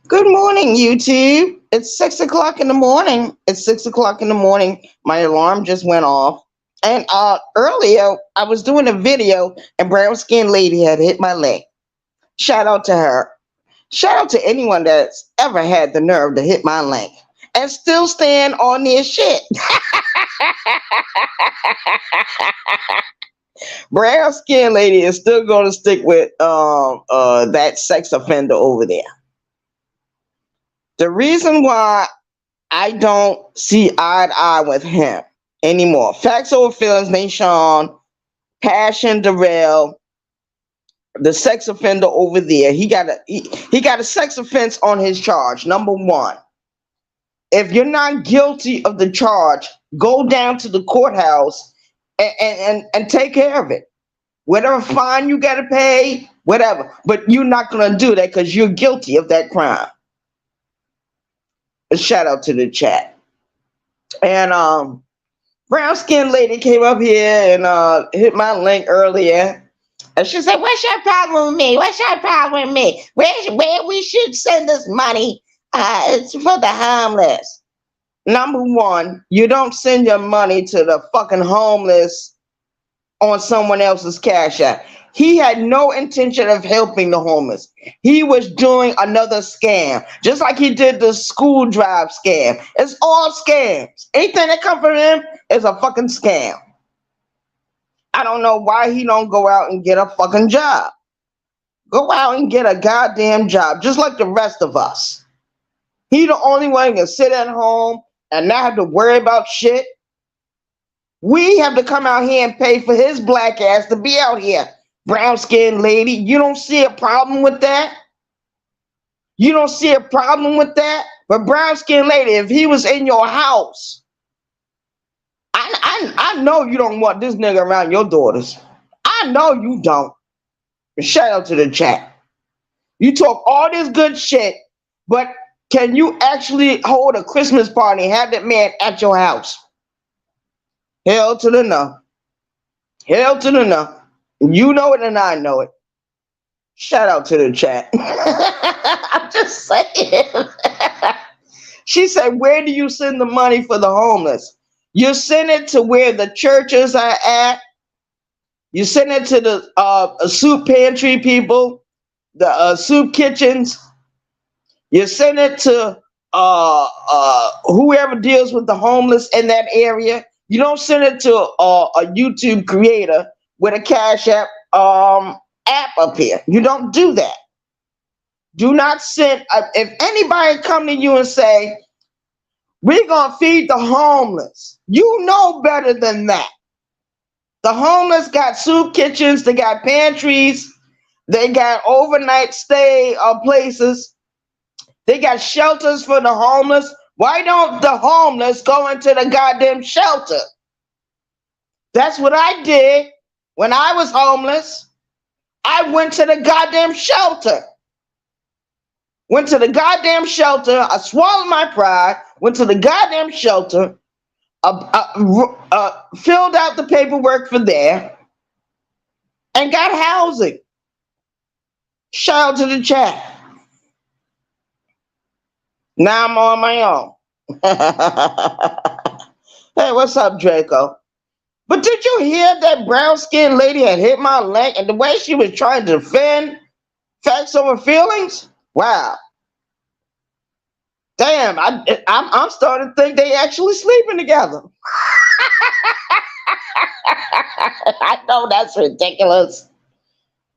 Good morning, YouTube. It's 6 o'clock in the morning. It's 6 o'clock in the morning. My alarm just went off. And earlier I was doing a video and brown skinned lady had hit my leg. Shout out to her. Shout out to anyone that's ever had the nerve to hit my leg and still stand on their shit. Brown skinned lady is still gonna stick with that sex offender over there. The reason why I don't see eye to eye with him anymore. Facts over feelings, Nation, Passion Darrell, the sex offender over there. He got a sex offense on his charge. Number one, if you're not guilty of the charge, go down to the courthouse and take care of it. Whatever fine you gotta pay, whatever. But you're not gonna do that because you're guilty of that crime. A shout out to the chat. And brown skinned lady came up here and hit my link earlier. And she said, "What's your problem with me? What's your problem with me? Where we should send this money? It's for the homeless." Number one, you don't send your money to the fucking homeless on someone else's cash app. He had no intention of helping the homeless. He was doing another scam, just like he did the school drive scam. It's all scams. Anything that comes from him is a fucking scam. I don't know why he don't go out and get a fucking job. Go out and get a goddamn job, just like the rest of us. He the only one who can sit at home and not have to worry about shit. We have to come out here and pay for his black ass to be out here. Brown skinned lady, you don't see a problem with that? You don't see a problem with that? But brown skinned lady, if he was in your house, I know you don't want this nigga around your daughters. I know you don't. Shout out to the chat. You talk all this good shit, but can you actually hold a Christmas party and have that man at your house? Hell to the no. Hell to the no. You know it and I know it. Shout out to the chat. I'm just saying. She said, "Where do you send the money for the homeless? You send it to where the churches are at. You send it to the soup pantry people, the soup kitchens. You send it to whoever deals with the homeless in that area. You don't send it to a YouTube creator with a Cash App up here. You don't do that. Do not send. If anybody come to you and say, 'We're gonna feed the homeless,' you know better than that. The homeless got soup kitchens, they got pantries, they got overnight stay places, they got shelters for the homeless. Why don't the homeless go into the goddamn shelter? That's what I did when I was homeless. I went to the goddamn shelter. Went to the goddamn shelter. I swallowed my pride. Went to the goddamn shelter. Filled out the paperwork for there. And got housing. Shout out to the chat. Now I'm on my own. Hey, what's up, Draco? But did you hear that brown skinned lady had hit my leg and the way she was trying to defend facts over feelings? Wow. Damn, I'm starting to think they actually sleeping together. I know that's ridiculous.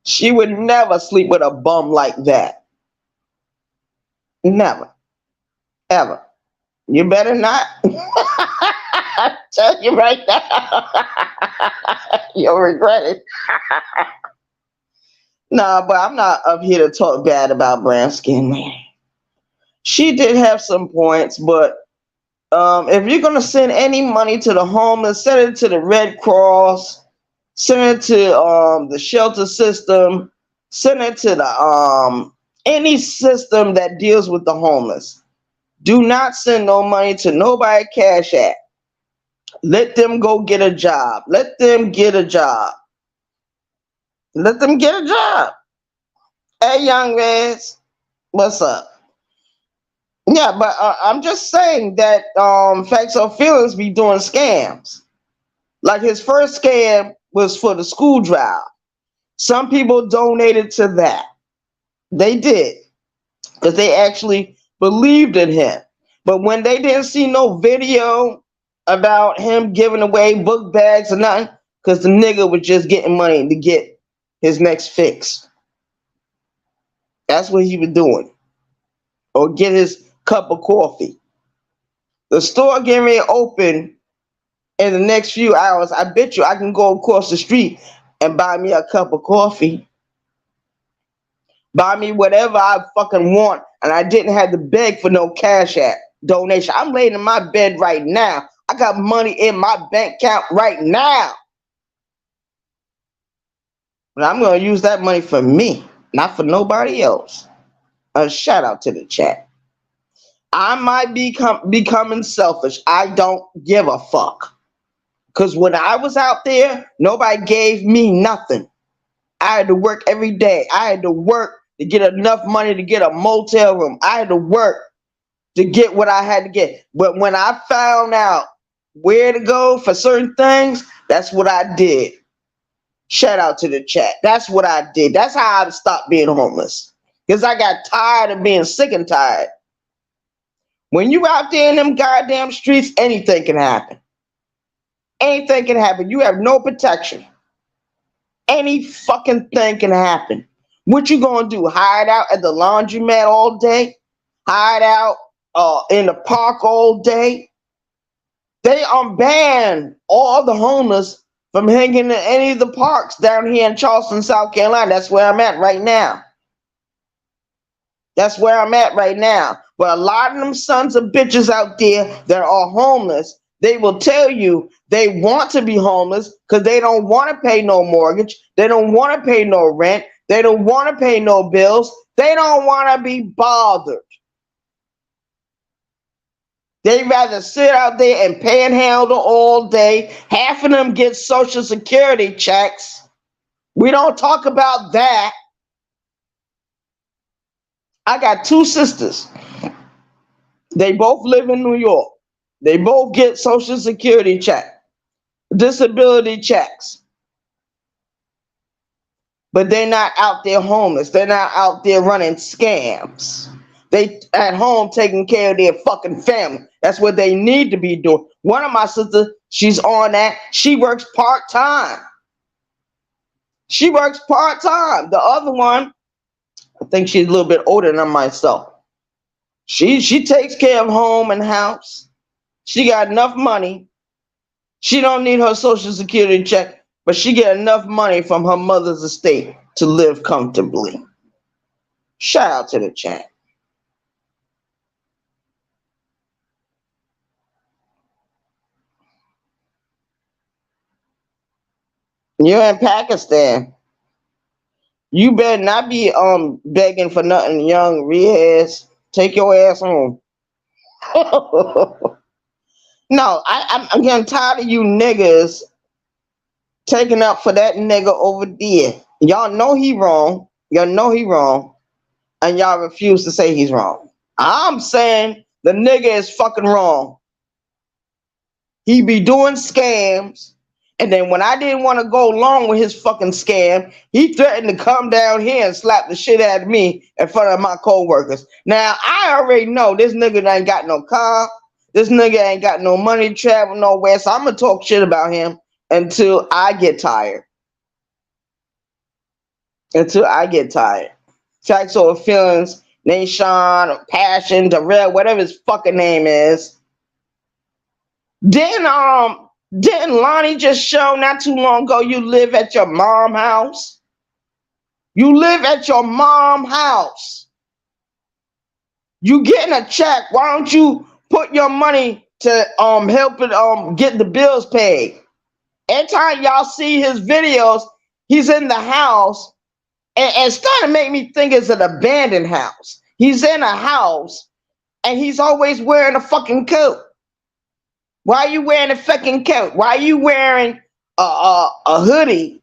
She would never sleep with a bum like that. Never. Ever. You better not. I tell you right now. You'll regret it. Nah, but I'm not up here to talk bad about brown skin lady. She did have some points, but if you're gonna send any money to the homeless, send it to the Red Cross, send it to the shelter system, send it to the any system that deals with the homeless. Do not send no money to nobody Cash App. Let them go get a job. Let them get a job. Let them get a job. Hey, young Reds, what's up? Yeah, but I'm just saying that Facts or Feelings be doing scams. Like his first scam was for the school drive. Some people donated to that. They did because they actually believed in him. But when they didn't see no video about him giving away book bags or nothing, because the nigga was just getting money to get his next fix. That's what he was doing. Or get his cup of coffee. The store getting ready to open in the next few hours. I bet you I can go across the street and buy me a cup of coffee. Buy me whatever I fucking want. And I didn't have to beg for no cash app donation. I'm laying in my bed right now. I got money in my bank account right now. But I'm going to use that money for me, not for nobody else. A shout out to the chat. I might be becoming selfish. I don't give a fuck. Because when I was out there, nobody gave me nothing. I had to work every day. I had to work to get enough money to get a motel room. I had to work to get what I had to get. But when I found out where to go for certain things, that's what I did. Shout out to the chat. That's what I did. That's how I stopped being homeless. Because I got tired of being sick and tired. When you out there in them goddamn streets, anything can happen. Anything can happen. You have no protection. Any fucking thing can happen. What you gonna do? Hide out at the laundromat all day? Hide out in the park all day? They ban all the homeless from hanging in any of the parks down here in Charleston, South Carolina. That's where I'm at right now. That's where I'm at right now. But a lot of them sons of bitches out there that are homeless, they will tell you they want to be homeless because they don't want to pay no mortgage. They don't want to pay no rent. They don't want to pay no bills. They don't want to be bothered. They rather sit out there and panhandle all day. Half of them get Social Security checks. We don't talk about that. I got two sisters. They both live in New York. They both get Social Security check, disability checks. But they're not out there homeless. They're not out there running scams. They at home taking care of their fucking family. That's what they need to be doing. One of my sisters, she's on that. She works part-time. She works part-time. The other one, I think she's a little bit older than myself. She takes care of home and house. She got enough money. She don't need her Social Security check, but she get enough money from her mother's estate to live comfortably. Shout out to the chat. You're in Pakistan. You better not be begging for nothing, young Riaz. Take your ass home. No, I'm getting tired of you niggas taking up for that nigga over there. Y'all know he wrong. Y'all know he wrong. And y'all refuse to say he's wrong. I'm saying the nigga is fucking wrong. He be doing scams. And then when I didn't want to go along with his fucking scam, he threatened to come down here and slap the shit out of me in front of my co-workers. Now, I already know this nigga ain't got no car. This nigga ain't got no money to travel nowhere. So I'm going to talk shit about him until I get tired. Until I get tired. Facts or Feelings, Nation, Passion, Darrell, whatever his fucking name is. Didn't Lonnie just show not too long ago you live at your mom's house? You live at your mom's house. You getting a check. Why don't you put your money to help it get the bills paid? Every time y'all see his videos, he's in the house and it's starting to make me think it's an abandoned house. He's in a house and he's always wearing a fucking coat. Why are you wearing a fucking coat? Why are you wearing a hoodie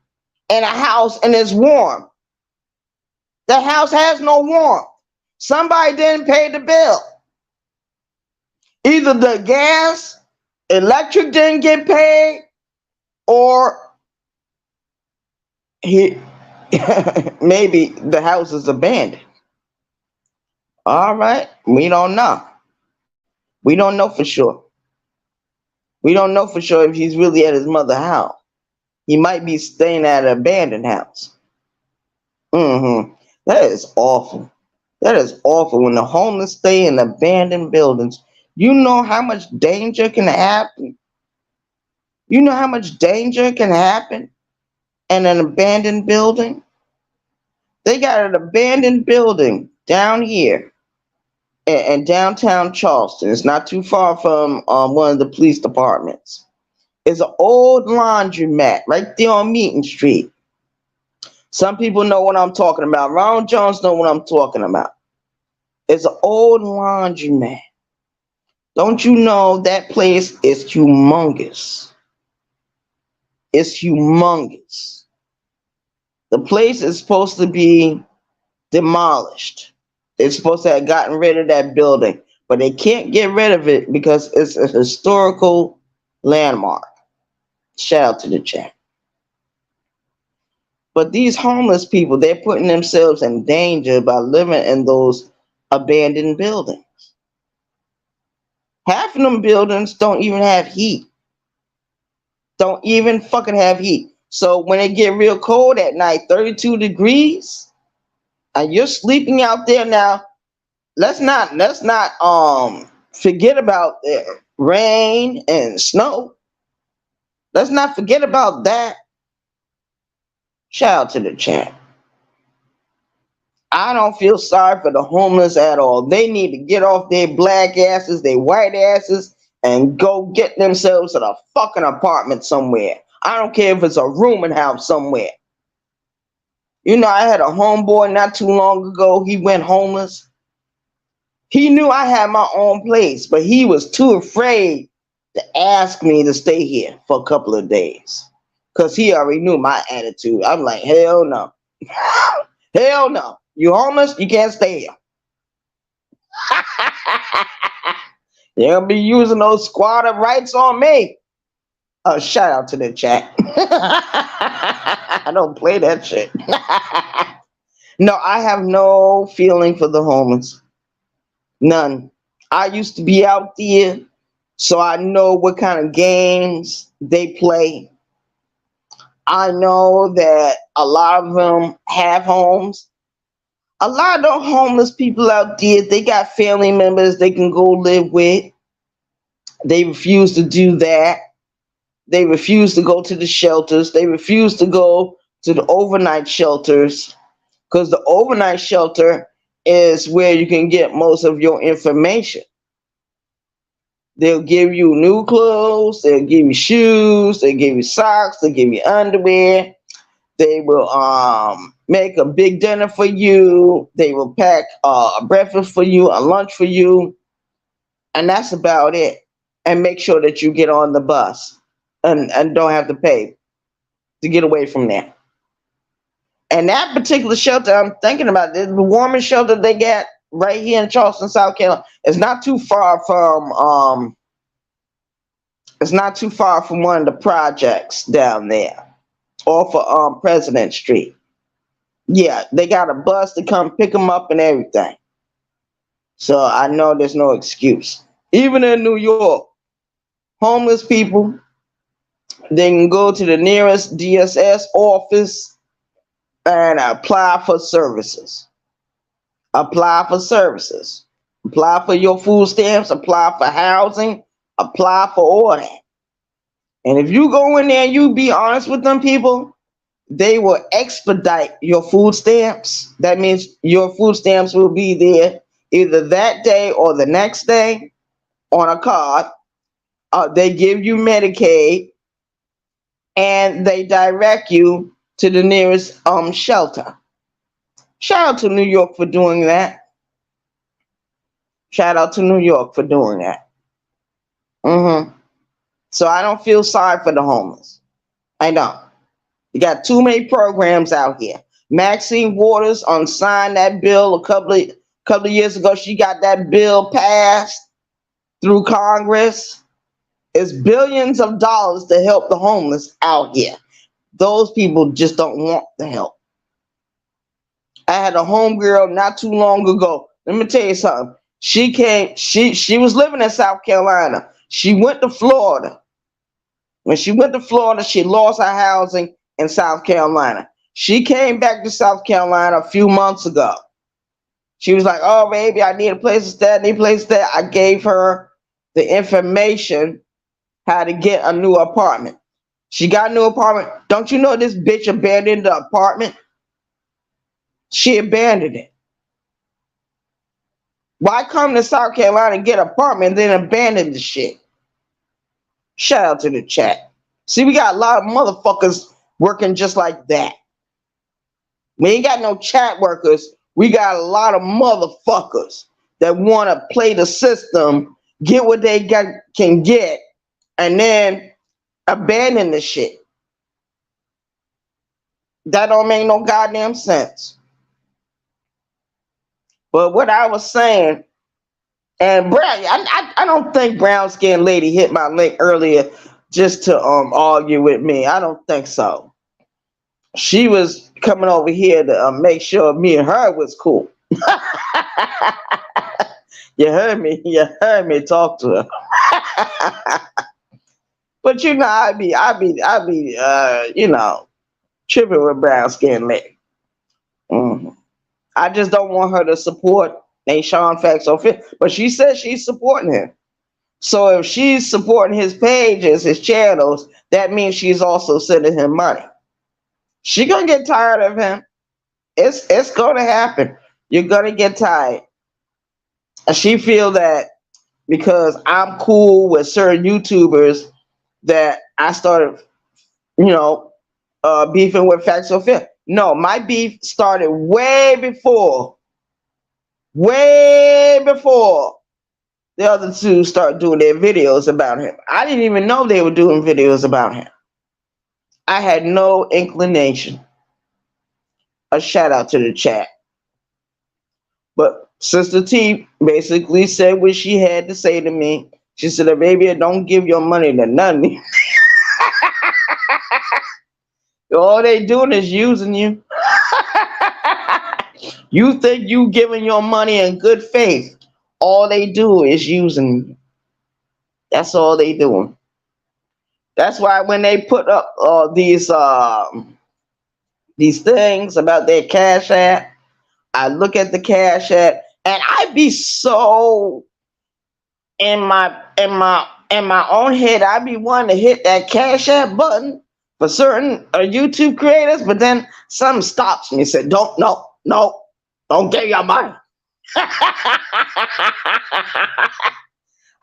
in a house and it's warm. The house has no warmth. Somebody didn't pay the bill. Either the gas, electric didn't get paid, or he maybe the house is abandoned. All right, we don't know. We don't know for sure. We don't know for sure if he's really at his mother's house. He might be staying at an abandoned house. That is awful. That is awful. When the homeless stay in abandoned buildings, you know how much danger can happen. You know how much danger can happen in an abandoned building. They got an abandoned building down here in downtown Charleston. It's not too far from one of the police departments. It's an old laundromat right there on Meeting Street. Some people know what I'm talking about. Ronald Jones know what I'm talking about. It's an old laundromat. Don't you know that place is humongous? It's humongous. The place is supposed to be demolished. They're supposed to have gotten rid of that building, but they can't get rid of it because it's a historical landmark. Shout out to the chat. But these homeless people, they're putting themselves in danger by living in those abandoned buildings. Half of them buildings don't even have heat. Don't even fucking have heat. So when it get real cold at night, 32 degrees, and you're sleeping out there now, let's not forget about the rain and snow. Let's not forget about that. Shout out to the chat. I don't feel sorry for the homeless at all. They need to get off their black asses, their white asses, and go get themselves a fucking apartment somewhere. I don't care if it's a rooming house somewhere. You know, I had a homeboy not too long ago. He went homeless. He knew I had my own place, but he was too afraid to ask me to stay here for a couple of days because he already knew my attitude. I'm like, hell no. Hell no. You homeless? You can't stay here. You'll be using those squatter rights on me. Shout out to the chat. I don't play that shit. No, I have no feeling for the homeless. None. I used to be out there, so I know what kind of games they play. I know that a lot of them have homes. A lot of the homeless people out there, they got family members they can go live with. They refuse to do that. They refuse to go to the shelters. They refuse to go to the overnight shelters because the overnight shelter is where you can get most of your information. They'll give you new clothes. They'll give you shoes. They'll give you socks. They'll give you underwear. They will make a big dinner for you. They will pack a breakfast for you, a lunch for you. And that's about it. And make sure that you get on the bus and don't have to pay to get away from there. And that particular shelter I'm thinking about, the warmest shelter they got right here in Charleston, South Carolina, is not too far from one of the projects down there off of President Street. Yeah, they got a bus to come pick them up and everything. So I know there's no excuse. Even in New York, homeless people, they can go to the nearest DSS office and apply for services. Apply for services. Apply for your food stamps. Apply for housing. Apply for all that. And if you go in there and you be honest with them people, they will expedite your food stamps. That means your food stamps will be there either that day or the next day on a card. They give you Medicaid and they direct you to the nearest shelter. Shout out to New York for doing that. Shout out to New York for doing that. So I don't feel sorry for the homeless. I don't. You got too many programs out here. Maxine Waters signed that bill a couple of years ago. She got that bill passed through Congress. It's billions of dollars to help the homeless out here. Those people just don't want the help. I had a homegirl not too long ago. Let me tell you something. She was living in South Carolina. She went to Florida. When she went to Florida, she lost her housing in South Carolina. She came back to South Carolina a few months ago. She was like, "Oh, baby, I need a place to stay. I need a place to stay." I gave her the information how to get a new apartment. She got a new apartment. Don't you know this bitch abandoned the apartment? She abandoned it. Why come to South Carolina and get an apartment and then abandon the shit? Shout out to the chat. See, we got a lot of motherfuckers working just like that. We ain't got no chat workers. We got a lot of motherfuckers that want to play the system, get what they can get, and then abandon the shit. That don't make no goddamn sense. But what I was saying, and Brown, I don't think brown skinned lady hit my link earlier just to argue with me. I don't think so. She was coming over here to make sure me and her was cool. You heard me. You heard me talk to her. But you know, I be tripping with brown skin lady. I just don't want her to support Sean Facts or Fit, but she says she's supporting him. So if she's supporting his pages, his channels, that means she's also sending him money. She gonna get tired of him. It's gonna happen. You're gonna get tired. And she feel that because I'm cool with certain YouTubers that I started, beefing with Facts or Fit. No, my beef started way before the other two started doing their videos about him. I didn't even know they were doing videos about him. I had no inclination. A shout out to the chat. But Sister T basically said what she had to say to me. She said, "Baby, don't give your money to none." All they doing is using you. You think you giving your money in good faith. All they do is using you. That's all they doing. That's why when they put up these things about their Cash App, I look at the Cash App and I be so in my own head, I be wanting to hit that Cash App button for certain YouTube creators, but then something stops me and said, don't give your money.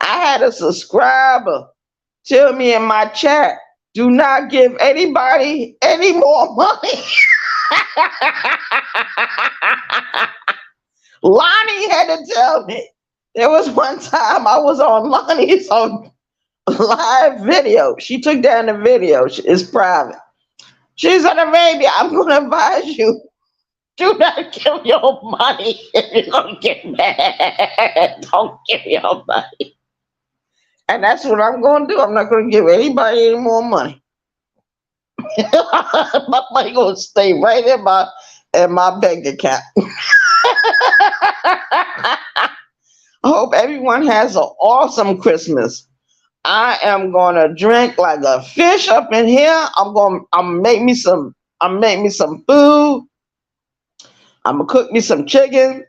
I had a subscriber tell me in my chat, do not give anybody any more money. Lonnie had to tell me. There was one time I was on Lonnie's live video. She took down the video. It's private. She said, "Baby, I'm going to advise you. Do not give your money if you're going to get mad. Don't give your money." And that's what I'm going to do. I'm not going to give anybody any more money. My money going to stay right in my bank account. I hope everyone has an awesome Christmas. I am gonna drink like a fish up in here. I'm make me some food. I'm gonna cook me some chicken.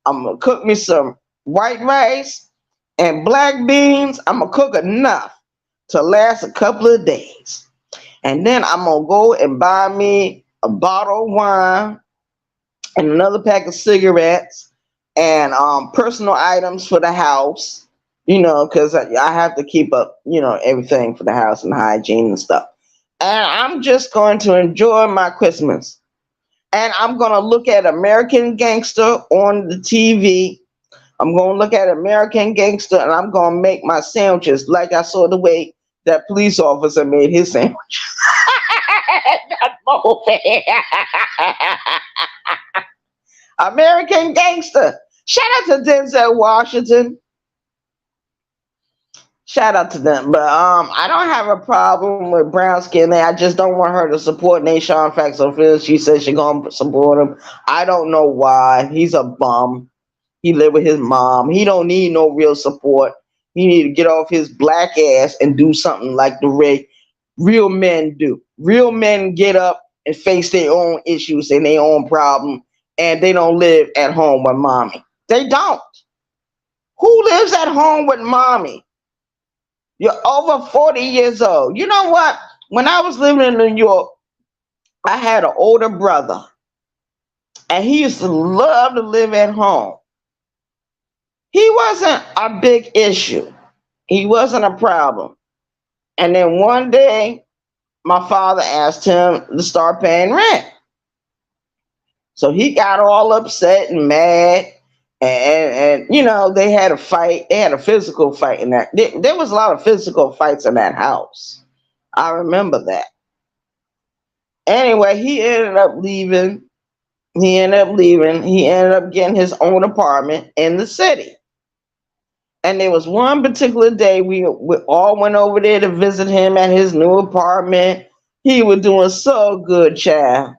I'm gonna cook me some white rice and black beans. I'm gonna cook enough to last a couple of days. And then I'm gonna go and buy me a bottle of wine and another pack of cigarettes and personal items for the house, because I have to keep up, everything for the house and hygiene and stuff. And I'm just going to enjoy my Christmas. And I'm going to look at American Gangster on the TV. I'm going to look at American Gangster and I'm going to make my sandwiches like I saw the way that police officer made his sandwich. That American Gangster. Shout out to Denzel Washington. Shout out to them. But I don't have a problem with brown skin. I just don't want her to support Nation Facts or Phil. She says she gonna support him. I don't know why. He's a bum. He live with his mom. He don't need no real support. He need to get off his black ass and do something like the real men do. Real men get up and face their own issues and their own problem, and they don't live at home with mommy. They don't. Who lives at home with mommy? You're over 40 years old. You know what? When I was living in New York, I had an older brother, and he used to love to live at home. He wasn't a big issue. He wasn't a problem. And then one day, my father asked him to start paying rent. So he got all upset and mad. And you know, they had a fight. They had a physical fight in that. There was a lot of physical fights in that house. I remember that. Anyway, he ended up leaving. He ended up leaving. He ended up getting his own apartment in the city. And there was one particular day we all went over there to visit him at his new apartment. He was doing so good, child.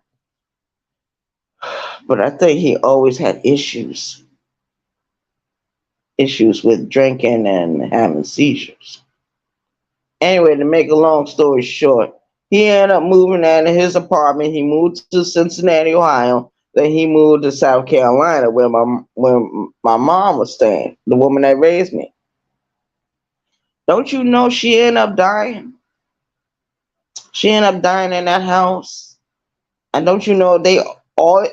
But I think he always had issues with drinking and having seizures. Anyway, to make a long story short, he ended up moving out of his apartment. He moved to Cincinnati, Ohio. Then he moved to South Carolina, where my mom was staying, the woman that raised me. Don't you know she ended up dying? She ended up dying in that house. And don't you know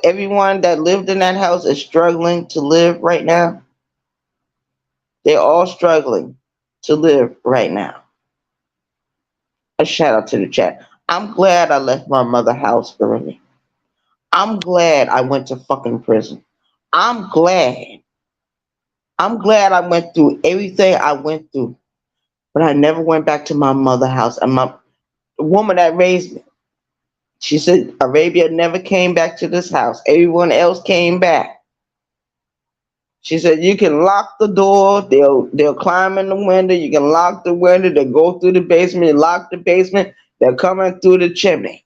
everyone that lived in that house is struggling to live right now? They're all struggling to live right now. A shout out to the chat. I'm glad I left my mother's house early. I'm glad I went to fucking prison. I'm glad. I'm glad I went through everything I went through. But I never went back to my mother's house. And the woman that raised me, she said Arabia never came back to this house. Everyone else came back. She said you can lock the door. They'll climb in the window. You can lock the window. They'll go through the basement. You lock the basement. They're coming through the chimney.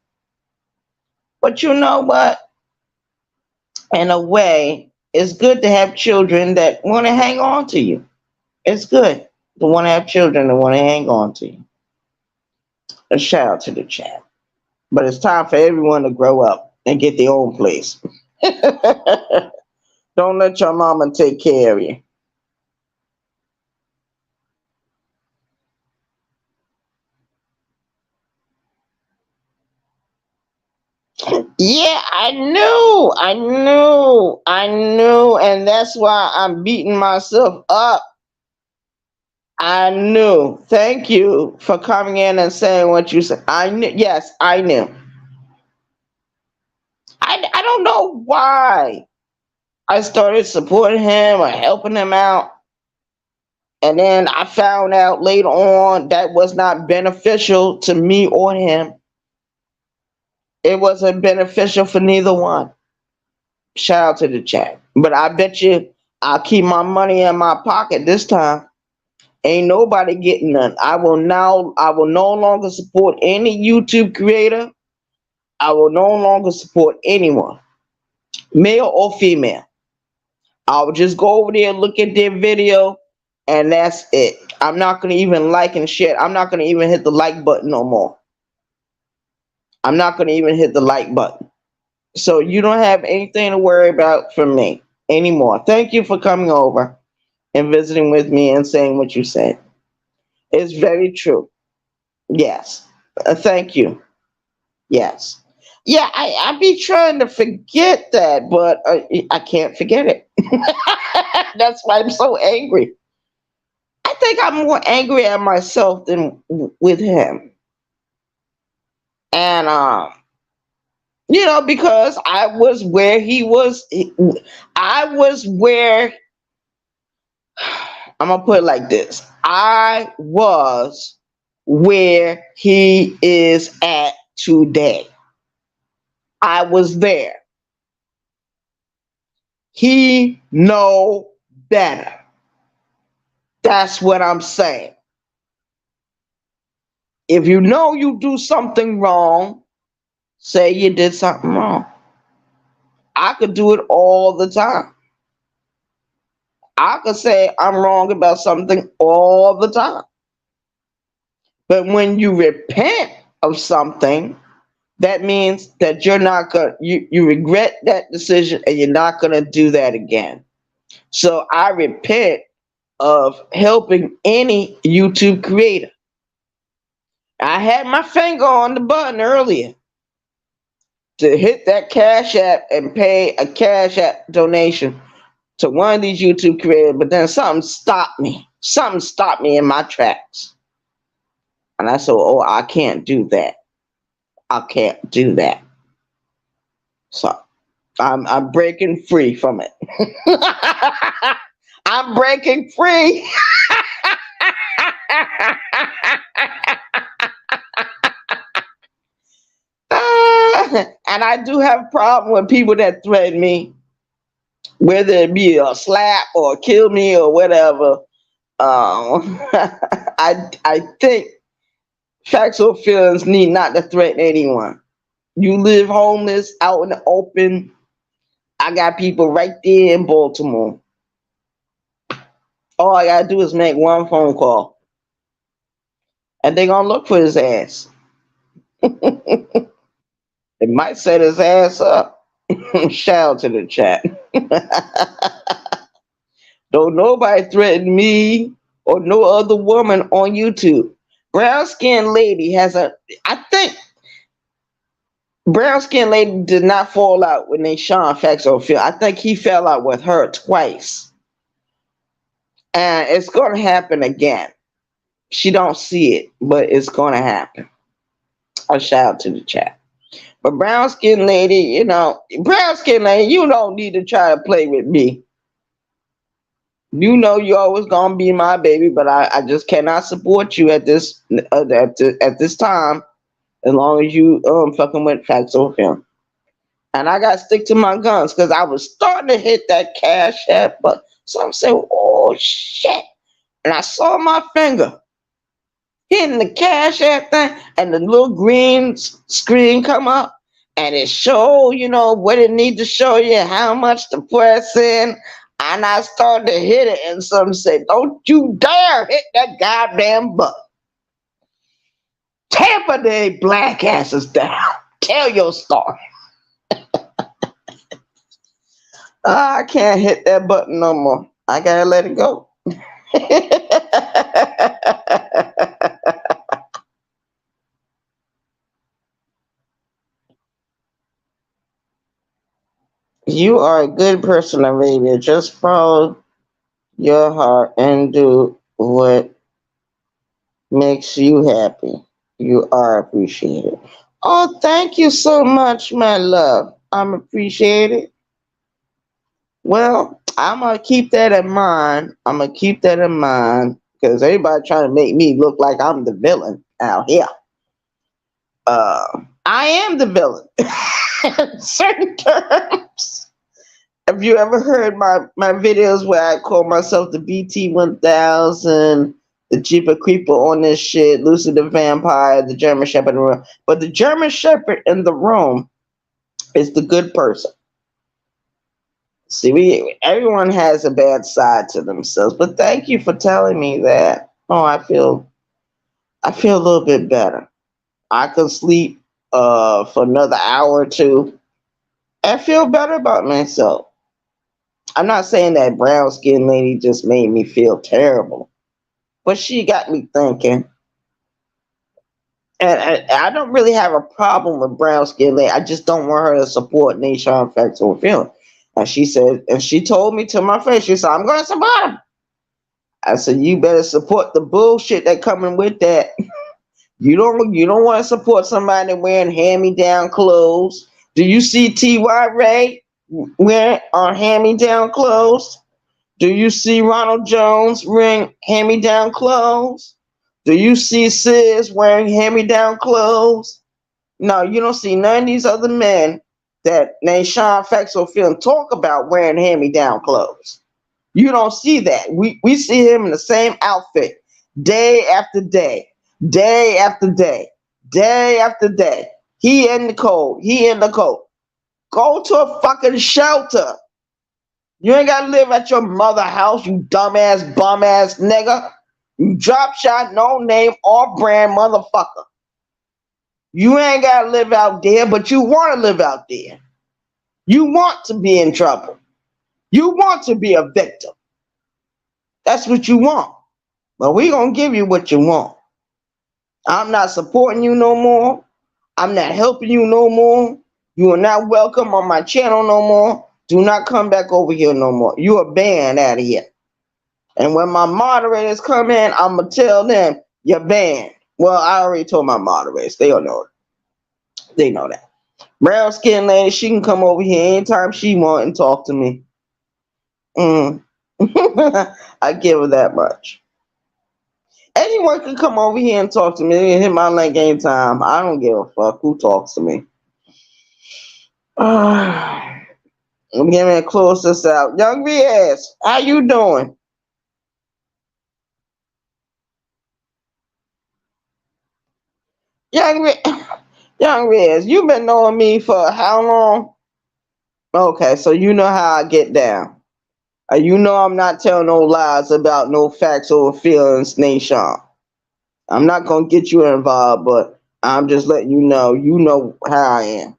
But you know what? In a way, it's good to have children that want to hang on to you. It's good to want to have children that want to hang on to you. A shout out to the chat. But it's time for everyone to grow up and get their own place. Don't let your mama take care of you. Yeah, I knew, and that's why I'm beating myself up. I knew. Thank you for coming in and saying what you said. I knew. Yes, I knew. I don't know why I started supporting him or helping him out. And then I found out later on that was not beneficial to me or him. It wasn't beneficial for neither one. Shout out to the chat. But I bet you I'll keep my money in my pocket this time. Ain't nobody getting none. I will no longer support any YouTube creator. I will no longer support anyone, male or female. I'll just go over there and look at their video, and that's it. I'm not gonna even like and share. I'm not gonna even hit the like button no more. I'm not gonna even hit the like button. So you don't have anything to worry about from me anymore. Thank you for coming over and visiting with me and saying what you said. It's very true. Yes. Thank you. Yes. Yeah, I be trying to forget that, but I can't forget it. That's why I'm so angry. I think I'm more angry at myself than with him. And because I was where he was. I was where. I'm gonna put it like this. I was where he is at today. I was there. He know better. That's what I'm saying. If you know you do something wrong, say you did something wrong. I could do it all the time. I could say I'm wrong about something all the time. But when you repent of something, that means that you're not gonna you regret that decision and you're not gonna do that again. So I repent of helping any YouTube creator. I had my finger on the button earlier to hit that Cash App and pay a Cash App donation to one of these YouTube creators, but then something stopped me. Something stopped me in my tracks. And I said, oh, I can't do that. I can't do that. So I'm breaking free from it. I'm breaking free. And I do have a problem with people that threaten me, whether it be a slap or kill me or whatever. I think facts or feelings need not to threaten anyone. You live homeless out in the open. I got people right there in Baltimore. All I gotta do is make one phone call, and they're gonna look for his ass. It might set his ass up. Shout out to the chat. Don't nobody threaten me or no other woman on YouTube. Brown skinned lady has a. I think brown skinned lady did not fall out with Nashawn Facts or Phil. I think he fell out with her twice, and it's going to happen again. She don't see it, but it's going to happen. A shout out to the chat. But brown skinned lady, brown skinned lady, you don't need to try to play with me. You know you always gonna be my baby, but I just cannot support you at this at this time as long as you fucking with Facts or Film. And I gotta stick to my guns because I was starting to hit that Cash App, but some say, oh shit. And I saw my finger hitting the Cash App thing and the little green screen come up and it show, what it need to show you, how much to press in. And I started to hit it, and some said, don't you dare hit that goddamn button. Tampa Day black asses down. Tell your story. I can't hit that button no more. I gotta let it go. You are a good person, Arabia. Just follow your heart and do what makes you happy. You are appreciated. Oh, thank you so much, my love. I'm appreciated. Well, I'm gonna keep that in mind. Because everybody trying to make me look like I'm the villain out here. I am the villain in certain terms. Have you ever heard my videos where I call myself the BT1000, the Jeeper Creeper on this shit, Lucy the Vampire, the German Shepherd in the room? But the German Shepherd in the room is the good person. See, everyone has a bad side to themselves, but thank you for telling me that. Oh, I feel a little bit better. I can sleep for another hour or two and feel better about myself. I'm not saying that brown skinned lady just made me feel terrible, but she got me thinking. And I don't really have a problem with brown skinned lady. I just don't want her to support Nashawn Facts or Feeling. And she said, and she told me to my face, she said, I'm going to support him. I said, you better support the bullshit that coming with that. You don't want to support somebody wearing hand-me-down clothes. Do you see T.Y. Ray wearing hand-me-down clothes? Do you see Ronald Jones wearing hand-me-down clothes? Do you see Sis wearing hand-me-down clothes? No, you don't see none of these other men that named Sean Fexo film talk about wearing hand-me-down clothes. You don't see that. We see him in the same outfit day after day, day after day, day after day. He in the cold. He in the cold. Go to a fucking shelter. You ain't gotta live at your mother house, you dumbass, bum ass nigga. You drop shot, no name, all brand motherfucker. You ain't gotta live out there, but you wanna live out there. You want to be in trouble. You want to be a victim. That's what you want. But we gonna give you what you want. I'm not supporting you no more. I'm not helping you no more. You are not welcome on my channel no more. Do not come back over here no more. You are banned out of here. And when my moderators come in, I'm going to tell them, you're banned. Well, I already told my moderators. They don't know it. They know that. Brown skin lady, she can come over here anytime she want and talk to me. I give her that much. Anyone can come over here and talk to me and hit my link anytime. I don't give a fuck who talks to me. I'm getting to close this out. Young Riaz, how you doing? Young Riaz, you been knowing me for how long? Okay, so you know how I get down. You know I'm not telling no lies about no facts or feelings, nation. I'm not gonna get you involved, but I'm just letting you know how I am.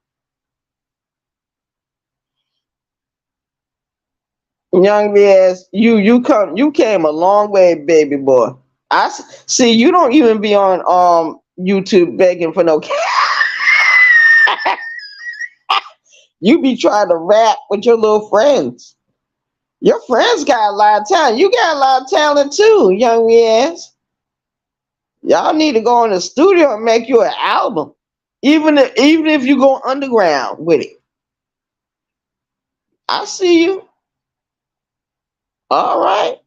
Young Riaz, you came a long way, baby boy. I see you don't even be on YouTube begging for no you be trying to rap with your little friends. Your friends got a lot of talent. You got a lot of talent too, young Riaz. Y'all need to go in the studio and make you an album. Even if you go underground with it. I see you. All right.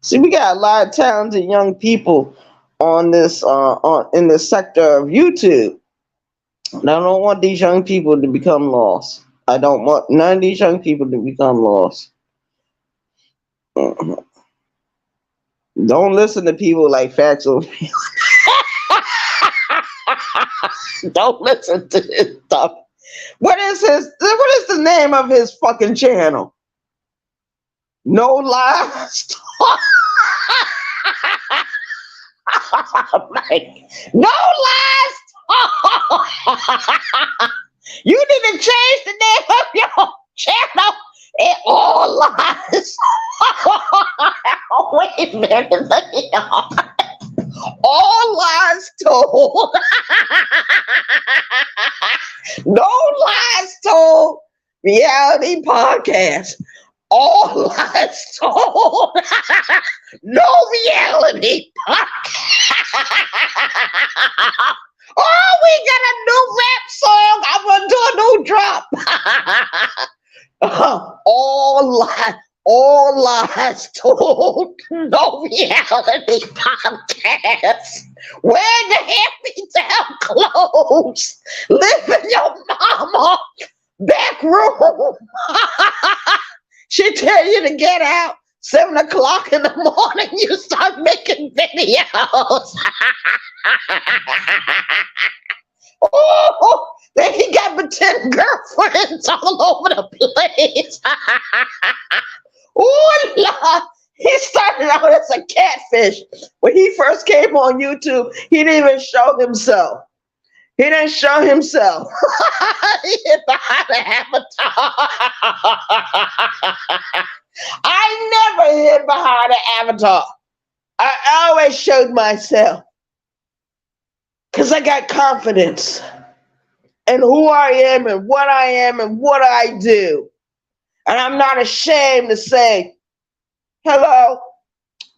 See, we got a lot of talented young people on this in the sector of YouTube. And I don't want these young people to become lost. I don't want none of these young people to become lost. Don't listen to people like Factual. Don't listen to his stuff. What is the name of his fucking channel? No Lies. No Lies. You need to change the name of your channel. It all lies. Wait a minute. All lies told. No Lies Told reality podcast. All lies told. No reality podcast. Oh, we got a new rap song. I'm gonna do a new drop. All lies told. No reality podcast. Wear the hand-me-down clothes. Live in your mama back room. She tell you to get out. 7 o'clock in the morning, you start making videos. Oh, then he got pretend girlfriends all over the place. Oh, Lord. He started out as a catfish. When he first came on YouTube, he didn't even show himself. He didn't show himself. He hid behind the avatar. I never hid behind an avatar. I always showed myself. Because I got confidence in who I am and what I do. And I'm not ashamed to say, hello,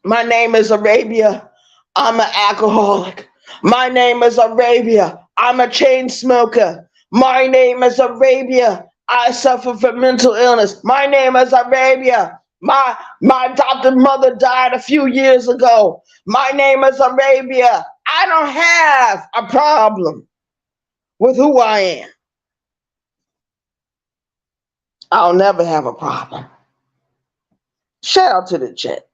my name is Arabia. I'm an alcoholic. My name is Arabia. I'm a chain smoker. My name is Arabia. I suffer from mental illness. My name is Arabia. My adopted mother died a few years ago. My name is Arabia. I don't have a problem with who I am. I'll never have a problem. Shout out to the chat.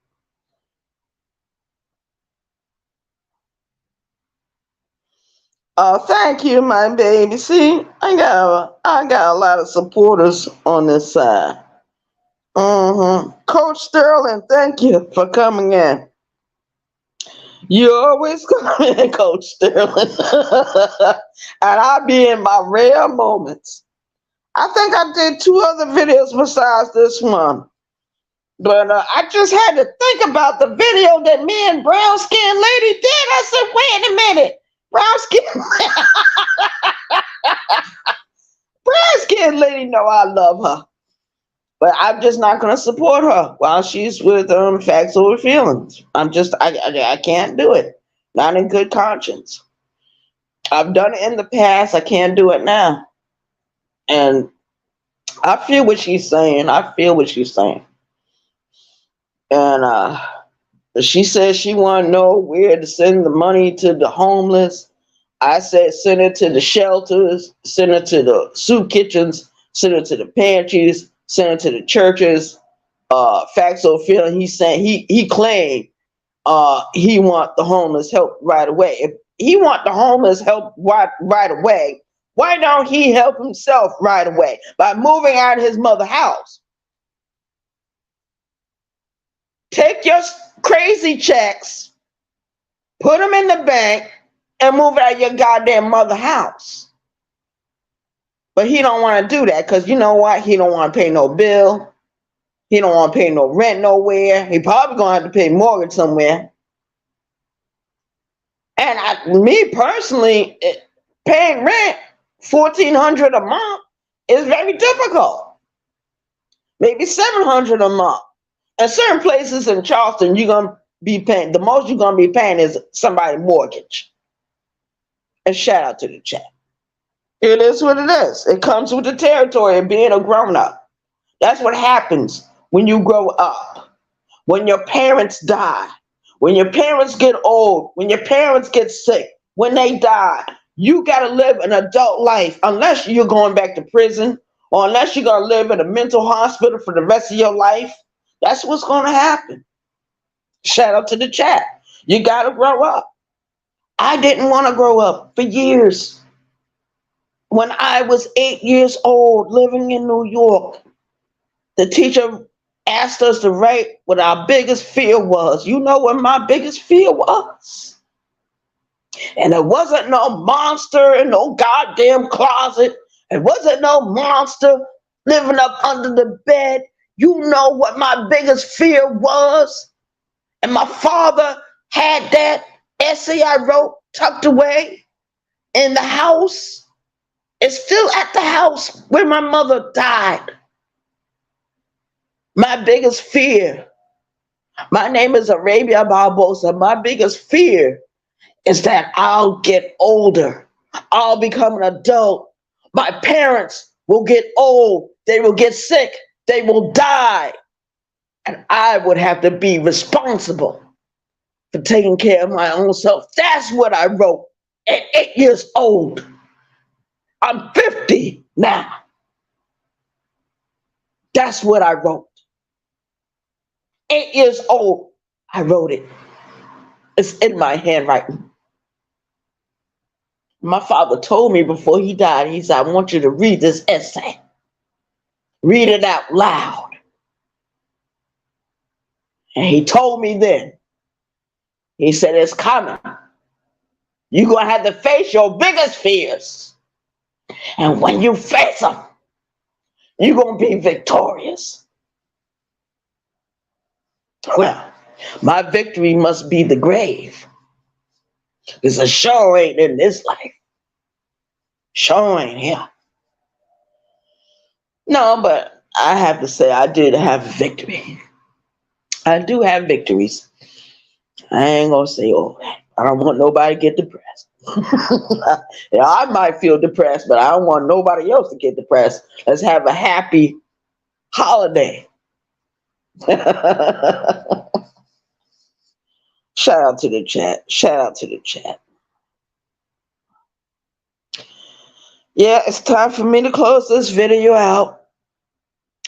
Thank you, my baby. See, I got a lot of supporters on this side. Coach Sterling, thank you for coming in. You always come in, Coach Sterling. And I be in my rare moments. I think I did 2 other videos besides this one. But I just had to think about the video that me and Brown Skin Lady did. I said, wait a minute. Brown Skin Brown Skin Lady know I love her. But I'm just not going to support her while she's with Facts Over Feelings. I can't do it. Not in good conscience. I've done it in the past. I can't do it now. And I feel what she's saying. And she said she want to know where to send the money to the homeless. I said send it to the shelters, send it to the soup kitchens, send it to the pantries, send it to the churches. Facts Over Feelings, he's saying he claimed he want the homeless help right away. If he want the homeless help right away, why don't he help himself right away by moving out of his mother's house? Take your crazy checks, put them in the bank, and move out of your goddamn mother house. But he don't want to do that because you know what? He don't want to pay no bill. He don't want to pay no rent nowhere. He probably going to have to pay mortgage somewhere. And me personally, paying rent $1,400 a month is very difficult. Maybe $700 a month. And certain places in Charleston, you're going to be paying, the most you're going to be paying is somebody's mortgage. And shout out to the chat. It is what it is. It comes with the territory of being a grown-up. That's what happens when you grow up. When your parents die. When your parents get old. When your parents get sick. When they die. You got to live an adult life unless you're going back to prison or unless you're going to live in a mental hospital for the rest of your life. That's what's going to happen. Shout out to the chat. You got to grow up. I didn't want to grow up for years. When I was 8 years old, living in New York, the teacher asked us to write what our biggest fear was. You know what my biggest fear was? And it wasn't no monster in no goddamn closet. It wasn't no monster living up under the bed. You know what my biggest fear was? And my father had that essay I wrote tucked away in the house. It's still at the house where my mother died. My biggest fear. My name is Arabia Barbosa. My biggest fear is that I'll get older. I'll become an adult. My parents will get old. They will get sick. They will die. And I would have to be responsible for taking care of my own self. That's what I wrote at 8 years old. I'm 50 now. That's what I wrote. 8 years old, I wrote it. It's in my handwriting. My father told me before he died, he said, I want you to read this essay. Read it out loud. And he told me then, he said, it's coming. You're going to have to face your biggest fears. And when you face them, you're going to be victorious. Well, my victory must be the grave. Because a show ain't in this life. Show ain't here. No, but I have to say I did have a victory. I do have victories. I ain't going to say all that. I don't want nobody to get depressed. Yeah, I might feel depressed, but I don't want nobody else to get depressed. Let's have a happy holiday. Shout out to the chat. Shout out to the chat. Yeah, it's time for me to close this video out.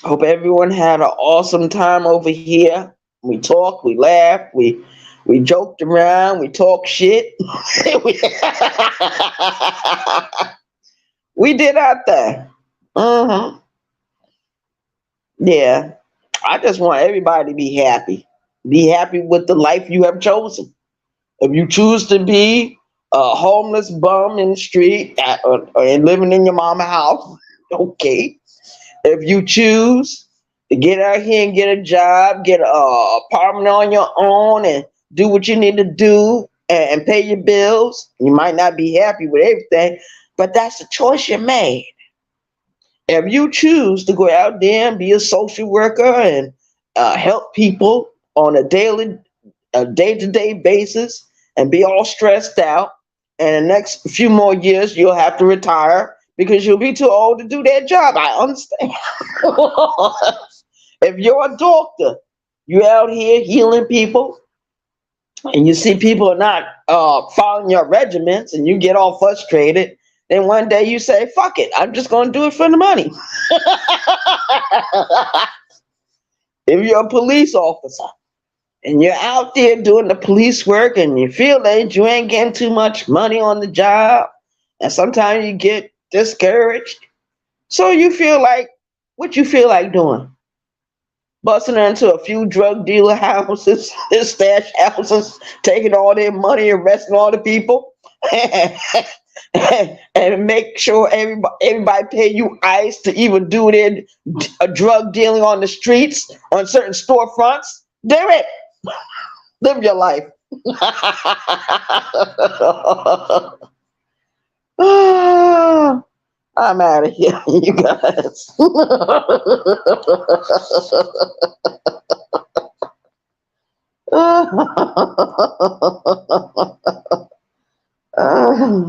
Hope everyone had an awesome time over here. We talked, we laughed, we joked around, we talked shit. we, we did our thing. hmm Yeah. I just want everybody to be happy. Be happy with the life you have chosen. If you choose to be a homeless bum in the street or living in your mama house, okay. If you choose to get out here and get a job, get a apartment on your own, and do what you need to do and pay your bills, you might not be happy with everything, but that's the choice you made. If you choose to go out there and be a social worker and help people on a day-to-day basis and be all stressed out, and the next few more years you'll have to retire because you'll be too old to do that job. I understand. If you're a doctor, you out here healing people, and you see people are not following your regiments, and you get all frustrated. Then one day you say, "Fuck it, I'm just going to do it for the money." If you're a police officer and you're out there doing the police work, and you feel that you ain't getting too much money on the job, and sometimes you get discouraged, so you feel like, what you feel like doing? Busting into a few drug dealer houses, stash houses, taking all their money, arresting all the people, and make sure everybody pay you ice to even do their drug dealing on the streets, on certain storefronts. Do it. Live your life. I'm out of here, you guys.